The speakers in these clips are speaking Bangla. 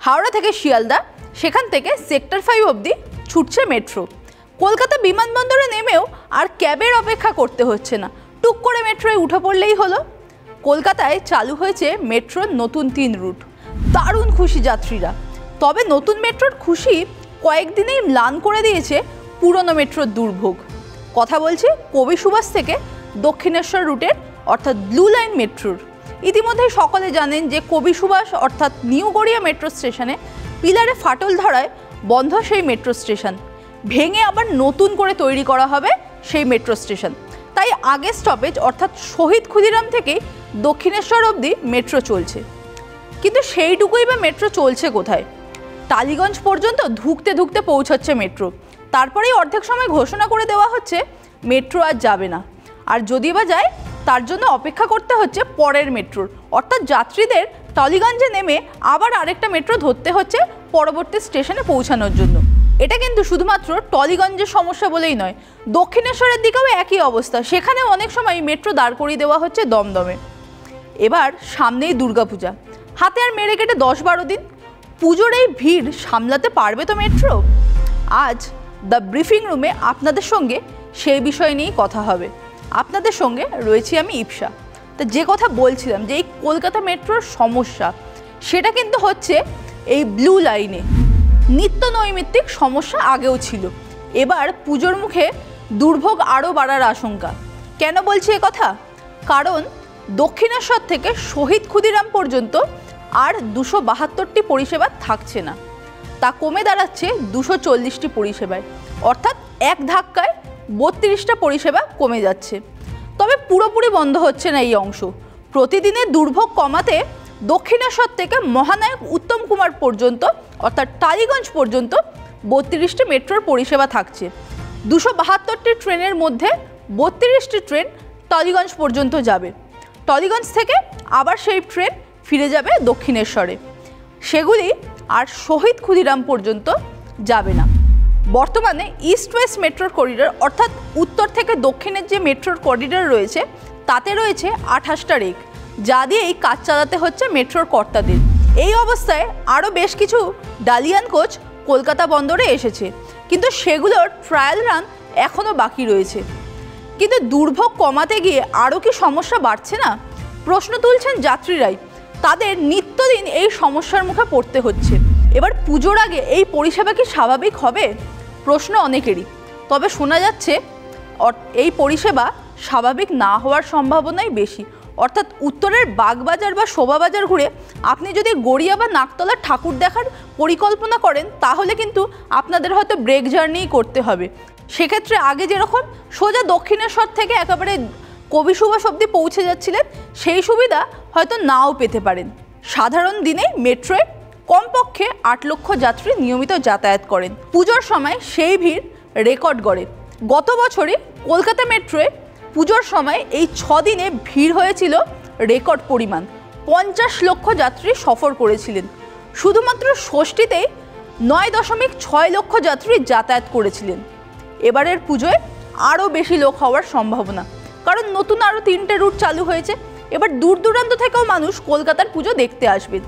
হাওড়া থেকে শিয়ালদা, সেখান থেকে সেক্টর 5 অবধি ছুটছে মেট্রো। কলকাতা বিমানবন্দরে নেমেও আর ক্যাবের অপেক্ষা করতে হচ্ছে না, টুক করে মেট্রোয় উঠে পড়লেই হলো। কলকাতায় চালু হয়েছে মেট্রোর নতুন 3 রুট। দারুণ খুশি যাত্রীরা। তবে নতুন মেট্রোর খুশি কয়েকদিনেই ম্লান করে দিয়েছে পুরনো মেট্রোর দুর্ভোগ। কথা বলছি কবি সুভাষ থেকে দক্ষিণেশ্বর রুটের অর্থাৎ ব্লু লাইন মেট্রোর। ইতিমধ্যেই সকলে জানেন যে কবি সুভাষ অর্থাৎ নিউ গড়িয়া মেট্রো স্টেশনে পিলারে ফাটল ধরায় বন্ধ সেই মেট্রো স্টেশন ভেঙে আবার নতুন করে তৈরি করা হবে সেই মেট্রো স্টেশন। তাই আগের স্টপেজ অর্থাৎ শহীদ ক্ষুদিরাম থেকেই দক্ষিণেশ্বর অবধি মেট্রো চলছে। কিন্তু সেইটুকুই বা মেট্রো চলছে কোথায়? টালিগঞ্জ পর্যন্ত ধুঁকতে ধুঁকতে পৌঁছচ্ছে মেট্রো, তারপরেই অর্ধেক সময় ঘোষণা করে দেওয়া হচ্ছে মেট্রো আর যাবে না। আর যদি বা যায় তার জন্য অপেক্ষা করতে হচ্ছে পরের মেট্রোর, অর্থাৎ যাত্রীদের টালিগঞ্জে নেমে আবার আরেকটা মেট্রো ধরতে হচ্ছে পরবর্তী স্টেশনে পৌঁছানোর জন্য। এটা কিন্তু শুধুমাত্র টলিগঞ্জের সমস্যা বলেই নয়, দক্ষিণেশ্বরের দিকেও একই অবস্থা। সেখানে অনেক সময় মেট্রো দাঁড় করিয়ে দেওয়া হচ্ছে দমদমে। এবার সামনেই দুর্গাপূজা, হাতে আর মেরে কেটে 10-12 দিন। পুজোর এই ভিড় সামলাতে পারবে তো মেট্রো? আজ দ্য ব্রিফিং রুমে আপনাদের সঙ্গে সেই বিষয় নিয়েই কথা হবে। আপনাদের সঙ্গে রয়েছি আমি ইপসা। তো যে কথা বলছিলাম যে এই কলকাতা মেট্রোর সমস্যা, সেটা কিন্তু হচ্ছে এই ব্লু লাইনে। নিত্য নৈমিত্তিক সমস্যা আগেও ছিল, এবার পুজোর মুখে দুর্ভোগ আরও বাড়ার আশঙ্কা। কেন বলছি কথা? কারণ দক্ষিণেশ্বর থেকে শহীদ ক্ষুদিরাম পর্যন্ত আর 272টি পরিষেবা থাকছে না, তা কমে দাঁড়াচ্ছে 240টি পরিষেবায়, অর্থাৎ এক ধাক্কায় 32টা পরিষেবা কমে যাচ্ছে। তবে পুরোপুরি বন্ধ হচ্ছে না এই অংশ। প্রতিদিনের দুর্ভোগ কমাতে দক্ষিণেশ্বর থেকে মহানায়ক উত্তম কুমার পর্যন্ত অর্থাৎ টালিগঞ্জ পর্যন্ত 32টি মেট্রোর পরিষেবা থাকছে। 272টি ট্রেনের মধ্যে 32টি ট্রেন টালিগঞ্জ পর্যন্ত যাবে। টালিগঞ্জ থেকে আবার সেই ট্রেন ফিরে যাবে দক্ষিণেশ্বরে, সেগুলি আর শহীদ ক্ষুদিরাম পর্যন্ত যাবে না। বর্তমানে ইস্ট ওয়েস্ট মেট্রোর করিডোর অর্থাৎ উত্তর থেকে দক্ষিণের যে মেট্রোর করিডোর রয়েছে তাতে রয়েছে 28টা রেক, যা দিয়ে এই কাজ চালাতে হচ্ছে মেট্রোর কর্তাদের। এই অবস্থায় আরও বেশ কিছু ডালিয়ান কোচ কলকাতা বন্দরে এসেছে, কিন্তু সেগুলোর ট্রায়াল রান এখনও বাকি রয়েছে। কিন্তু দুর্ভোগ কমাতে গিয়ে আরও কি সমস্যা বাড়ছে না? প্রশ্ন তুলছেন যাত্রীরাই। তাদের নিত্যদিন এই সমস্যার মুখে পড়তে হচ্ছে। এবার পুজোর আগে এই পরিষেবা কি স্বাভাবিক হবে? প্রশ্ন অনেকেরই। তবে শোনা যাচ্ছে এই পরিষেবা স্বাভাবিক না হওয়ার সম্ভাবনাই বেশি। অর্থাৎ উত্তরের বাগবাজার বা শোভাবাজার ঘুরে আপনি যদি গড়িয়া বা নাকতলার ঠাকুর দেখার পরিকল্পনা করেন, তাহলে কিন্তু আপনাদের হয়তো ব্রেক জার্নিই করতে হবে। সেক্ষেত্রে আগে যেরকম সোজা দক্ষিণেশ্বর থেকে একেবারে কবি সুভাষ অবধি পৌঁছে যাচ্ছিলেন, সেই সুবিধা হয়তো নাও পেতে পারেন। সাধারণ দিনে মেট্রোয় কমপক্ষে 8 লক্ষ যাত্রী নিয়মিত যাতায়াত করেন। পুজোর সময় সেই ভিড় রেকর্ড গড়ে। গত বছরে কলকাতা মেট্রোয় পুজোর সময় এই 6 দিনে ভিড় হয়েছিল রেকর্ড পরিমাণ। 50 লক্ষ যাত্রী সফর করেছিলেন। শুধুমাত্র ষষ্ঠীতেই 9.6 লক্ষ যাত্রী যাতায়াত করেছিলেন। এবারের পুজোয় আরও বেশি লোক হওয়ার সম্ভাবনা, কারণ নতুন আরও 3টে রুট চালু হয়েছে। এবার দূর দূরান্ত থেকেও মানুষ কলকাতার পুজো দেখতে আসবেন।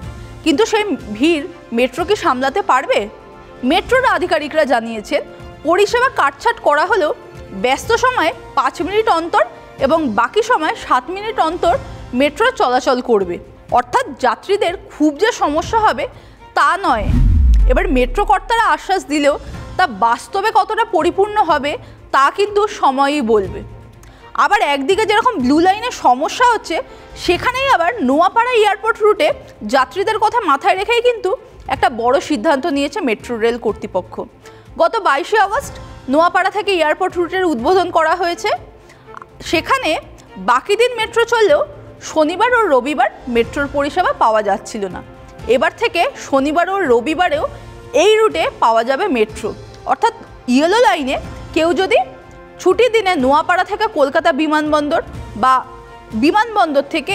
কিন্তু সেই ভিড় মেট্রো কি সামলাতে পারবে? মেট্রোর আধিকারিকরা জানিয়েছেন পরিষেবা কাটছাট করা হলেও ব্যস্ত সময়ে 5 মিনিট অন্তর এবং বাকি সময় 7 মিনিট অন্তর মেট্রো চলাচল করবে। অর্থাৎ যাত্রীদের খুব যে সমস্যা হবে তা নয়। এবার মেট্রো কর্তারা আশ্বাস দিলেও তা বাস্তবে কতটা পরিপূর্ণ হবে তা কিন্তু সময়ই বলবে। আবার একদিকে যেরকম ব্লু লাইনের সমস্যা হচ্ছে, সেখানেই আবার নোয়াপাড়া এয়ারপোর্ট রুটে যাত্রীদের কথা মাথায় রেখেই কিন্তু একটা বড় সিদ্ধান্ত নিয়েছে মেট্রো রেল কর্তৃপক্ষ। গত 22শে আগস্ট নোয়াপাড়া থেকে এয়ারপোর্ট রুটের উদ্বোধন করা হয়েছে। সেখানে বাকি দিন মেট্রো চললেও শনিবার ও রবিবার মেট্রোর পরিষেবা পাওয়া যাচ্ছিল না। এবার থেকে শনিবার ও রবিবারেও এই রুটে পাওয়া যাবে মেট্রো। অর্থাৎ ইয়েলো লাইনে কেউ যদি ছুটির দিনে নোয়াপাড়া থেকে কলকাতা বিমানবন্দর বা বিমানবন্দর থেকে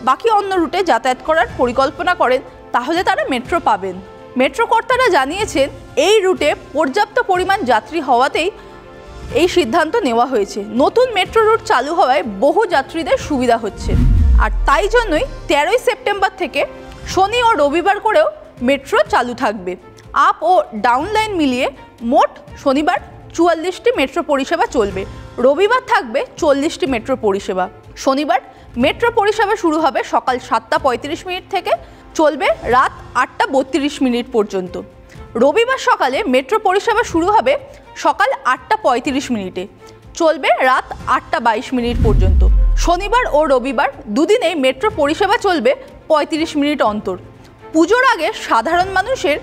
বাকি অন্য রুটে যাতায়াত করার পরিকল্পনা করেন, তাহলে তারা মেট্রো পাবেন। মেট্রো কর্তারা জানিয়েছেন এই রুটে পর্যাপ্ত পরিমাণ যাত্রী হওয়াতেই এই সিদ্ধান্ত নেওয়া হয়েছে। নতুন মেট্রো রুট চালু হওয়ায় বহু যাত্রীদের সুবিধা হচ্ছে। আর তাই জন্যই 13ই সেপ্টেম্বর থেকে শনি ও রবিবার করেও মেট্রো চালু থাকবে। আপ ও ডাউন লাইন মিলিয়ে মোট শনিবার 44টি মেট্রো পরিষেবা চলবে, রবিবার থাকবে 40টি মেট্রো পরিষেবা। শনিবার মেট্রো পরিষেবা শুরু হবে সকাল 7:35 থেকে, চলবে রাত 8:32 পর্যন্ত। রবিবার সকালে মেট্রো পরিষেবা শুরু হবে সকাল 8:35, চলবে রাত 8:22 পর্যন্ত। শনিবার ও রবিবার দুদিনেই মেট্রো পরিষেবা চলবে 35 মিনিট অন্তর। পুজোর আগে সাধারণ মানুষের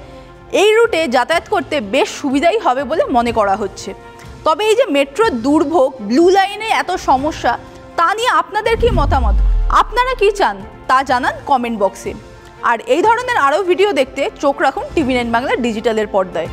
এই রুটে যাতায়াত করতে বেশ সুবিধাই হবে বলে মনে করা হচ্ছে। তবে এই যে মেট্রোর দুর্ভোগ, ব্লু লাইনে এত সমস্যা, তা নিয়ে আপনাদের কি মতামত? আপনারা কি চান তা জানান কমেন্ট বক্সে। আর এই ধরনের আরও ভিডিও দেখতে চোখ রাখুন TV9 বাংলা ডিজিটালের পর্দায়।